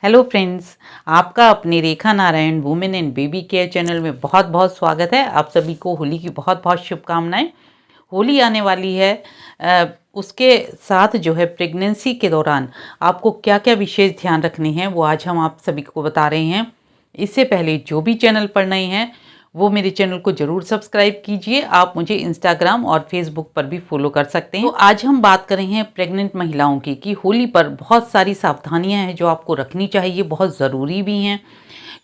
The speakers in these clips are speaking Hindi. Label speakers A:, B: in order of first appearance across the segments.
A: हेलो फ्रेंड्स, आपका अपने Rekha Narayan women and baby care channel में बहुत बहुत स्वागत है। आप सभी को होली की बहुत बहुत शुभकामनाएं। होली आने वाली है। उसके साथ जो है प्रेगनेंसी के दौरान आपको क्या क्या विशेष ध्यान रखने हैं वो आज हम आप सभी को बता रहे हैं। इससे पहले जो भी चैनल पर नए हैं वो मेरे चैनल को ज़रूर सब्सक्राइब कीजिए। आप मुझे इंस्टाग्राम और फेसबुक पर भी फॉलो कर सकते हैं। तो आज हम बात कर रहे हैं प्रेग्नेंट महिलाओं की कि होली पर बहुत सारी सावधानियां हैं जो आपको रखनी चाहिए, बहुत ज़रूरी भी हैं।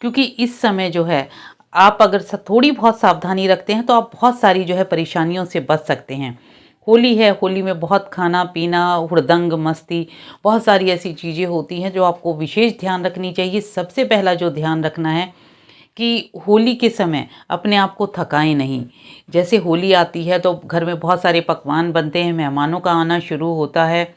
A: क्योंकि इस समय जो है आप अगर थोड़ी बहुत सावधानी रखते हैं तो आप बहुत सारी जो है परेशानियों से बच सकते हैं। होली है, होली में बहुत खाना पीना, हुड़दंग मस्ती, बहुत सारी ऐसी चीज़ें होती हैं जो आपको विशेष ध्यान रखनी चाहिए। सबसे पहला जो ध्यान रखना है कि होली के समय अपने आप को थकाएं नहीं। जैसे होली आती है तो घर में बहुत सारे पकवान बनते हैं, मेहमानों का आना शुरू होता है,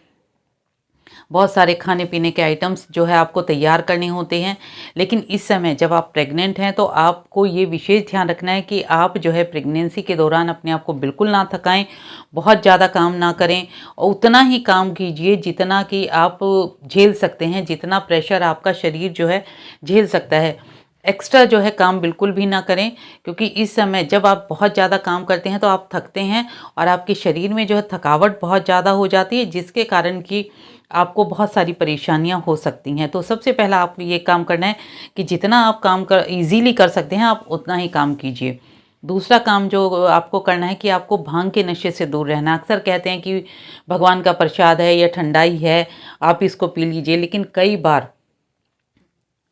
A: बहुत सारे खाने पीने के आइटम्स जो है आपको तैयार करने होते हैं। लेकिन इस समय जब आप प्रेग्नेंट हैं तो आपको ये विशेष ध्यान रखना है कि आप जो है प्रेगनेंसी के दौरान अपने आप को बिल्कुल ना थकाएं, बहुत ज़्यादा काम ना करें और उतना ही काम कीजिए जितना कि आप झेल सकते हैं, जितना प्रेशर आपका शरीर जो है झेल सकता है। एक्स्ट्रा जो है काम बिल्कुल भी ना करें, क्योंकि इस समय जब आप बहुत ज़्यादा काम करते हैं तो आप थकते हैं और आपके शरीर में जो है थकावट बहुत ज़्यादा हो जाती है, जिसके कारण कि आपको बहुत सारी परेशानियां हो सकती हैं। तो सबसे पहला आपको ये काम करना है कि जितना आप काम कर इजीली कर सकते हैं आप उतना ही काम कीजिए। दूसरा काम जो आपको करना है कि आपको भांग के नशे से दूर रहना। अक्सर कहते हैं कि भगवान का प्रसाद है या ठंडाई है, आप इसको पी लीजिए, लेकिन कई बार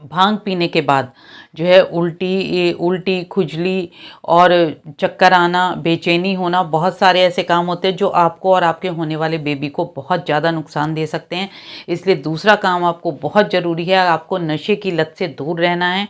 A: भांग पीने के बाद जो है उल्टी खुजली और चक्कर आना, बेचैनी होना, बहुत सारे ऐसे काम होते हैं जो आपको और आपके होने वाले बेबी को बहुत ज़्यादा नुकसान दे सकते हैं। इसलिए दूसरा काम आपको बहुत ज़रूरी है, आपको नशे की लत से दूर रहना है।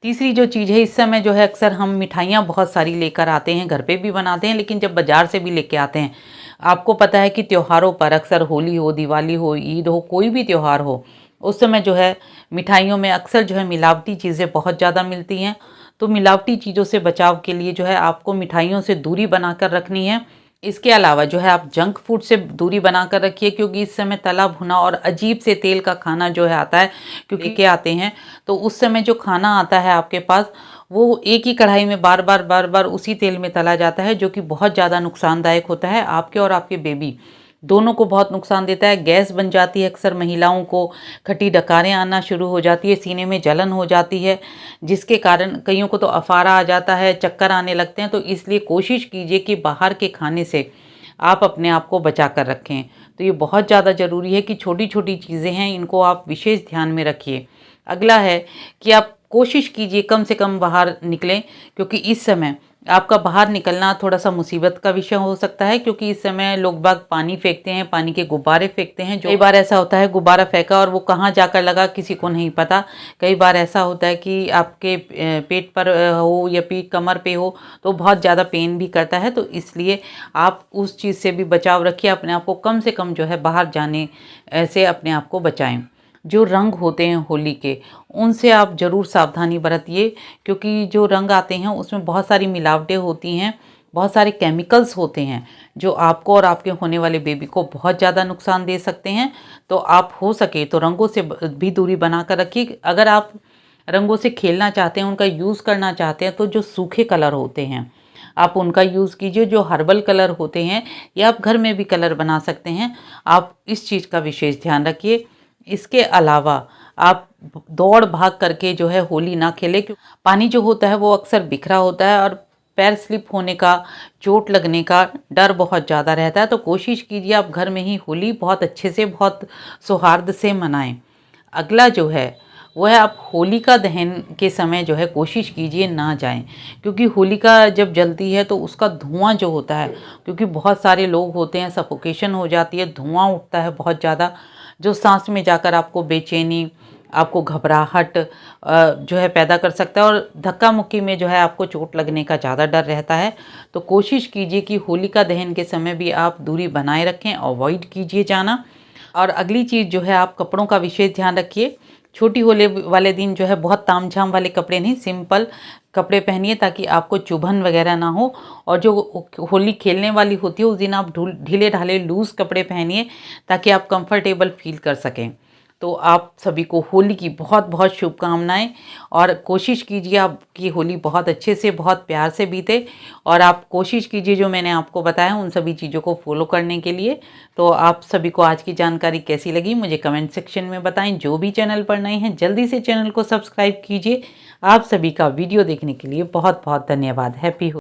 A: तीसरी जो चीज़ है, इस समय जो है अक्सर हम मिठाइयाँ बहुत सारी लेकर आते हैं, घर पे भी बनाते हैं, लेकिन जब बाज़ार से भी लेके आते हैं, आपको पता है कि त्योहारों पर अक्सर होली हो, दिवाली हो, ईद हो, कोई भी त्यौहार हो, उस समय जो है मिठाइयों में अक्सर जो है मिलावटी चीज़ें बहुत ज़्यादा मिलती हैं। तो मिलावटी चीज़ों से बचाव के लिए जो है आपको मिठाइयों से दूरी बनाकर रखनी है। इसके अलावा जो है आप जंक फूड से दूरी बनाकर रखिए, क्योंकि इस समय तला भुना और अजीब से तेल का खाना जो है आता है, क्योंकि क्या आते हैं तो उस समय जो खाना आता है आपके पास वो एक ही कढ़ाई में बार बार उसी तेल में तला जाता है, जो कि बहुत ज़्यादा नुकसानदायक होता है आपके और आपके बेबी दोनों को बहुत नुकसान देता है। गैस बन जाती है, अक्सर महिलाओं को खट्टी डकारें आना शुरू हो जाती है, सीने में जलन हो जाती है, जिसके कारण कईयों को तो अफारा आ जाता है, चक्कर आने लगते हैं। तो इसलिए कोशिश कीजिए कि बाहर के खाने से आप अपने आप को बचा कर रखें। तो ये बहुत ज़्यादा ज़रूरी है कि छोटी छोटी चीज़ें हैं, इनको आप विशेष ध्यान में रखिए। अगला है कि आप कोशिश कीजिए कम से कम बाहर निकलें, क्योंकि इस समय आपका बाहर निकलना थोड़ा सा मुसीबत का विषय हो सकता है, क्योंकि इस समय लोग बाग पानी फेंकते हैं, पानी के गुब्बारे फेंकते हैं। जो कई बार ऐसा होता है गुब्बारा फेंका और वो कहाँ जाकर लगा किसी को नहीं पता। कई बार ऐसा होता है कि आपके पेट पर हो या पीठ कमर पे हो तो बहुत ज़्यादा पेन भी करता है। तो इसलिए आप उस चीज़ से भी बचाव रखिए, अपने आप को कम से कम जो है बाहर जाने से अपने आप को बचाएं। जो रंग होते हैं होली के, उनसे आप ज़रूर सावधानी बरतिए, क्योंकि जो रंग आते हैं उसमें बहुत सारी मिलावटें होती हैं, बहुत सारे केमिकल्स होते हैं जो आपको और आपके होने वाले बेबी को बहुत ज़्यादा नुकसान दे सकते हैं। तो आप हो सके तो रंगों से भी दूरी बना कर रखिए। अगर आप रंगों से खेलना चाहते हैं, उनका यूज़ करना चाहते हैं, तो जो सूखे कलर होते हैं आप उनका यूज़ कीजिए। जो हर्बल कलर होते हैं या आप घर में भी कलर बना सकते हैं, आप इस चीज़ का विशेष ध्यान रखिए। इसके अलावा आप दौड़ भाग करके जो है होली ना खेलें, क्योंकि पानी जो होता है वो अक्सर बिखरा होता है और पैर स्लिप होने का, चोट लगने का डर बहुत ज़्यादा रहता है। तो कोशिश कीजिए आप घर में ही होली बहुत अच्छे से, बहुत सौहार्द से मनाएं। अगला जो है वो है आप होलिका दहन के समय जो है कोशिश कीजिए ना जाएं, क्योंकि होलिका जब जलती है तो उसका धुआं जो होता है, क्योंकि बहुत सारे लोग होते हैं, सफोकेशन हो जाती है, धुआं उठता है बहुत ज़्यादा, जो सांस में जाकर आपको बेचैनी, आपको घबराहट जो है पैदा कर सकता है और धक्का मुक्की में जो है आपको चोट लगने का ज़्यादा डर रहता है। तो कोशिश कीजिए कि होलिका दहन के समय भी आप दूरी बनाए रखें, अवॉइड कीजिए जाना। और अगली चीज़ जो है आप कपड़ों का विशेष ध्यान रखिए। छोटी होली वाले दिन जो है बहुत तामझाम वाले कपड़े नहीं, सिंपल कपड़े पहनिए ताकि आपको चुभन वगैरह ना हो। और जो होली खेलने वाली होती है उस दिन आप ढीले ढाले लूज़ कपड़े पहनिए ताकि आप कंफर्टेबल फील कर सकें। तो आप सभी को होली की बहुत बहुत शुभकामनाएं, और कोशिश कीजिए आपकी होली बहुत अच्छे से, बहुत प्यार से बीते, और आप कोशिश कीजिए जो मैंने आपको बताया उन सभी चीज़ों को फॉलो करने के लिए। तो आप सभी को आज की जानकारी कैसी लगी मुझे कमेंट सेक्शन में बताएं। जो भी चैनल पर नए हैं जल्दी से चैनल को सब्सक्राइब कीजिए। आप सभी का वीडियो देखने के लिए बहुत बहुत धन्यवाद। हैप्पी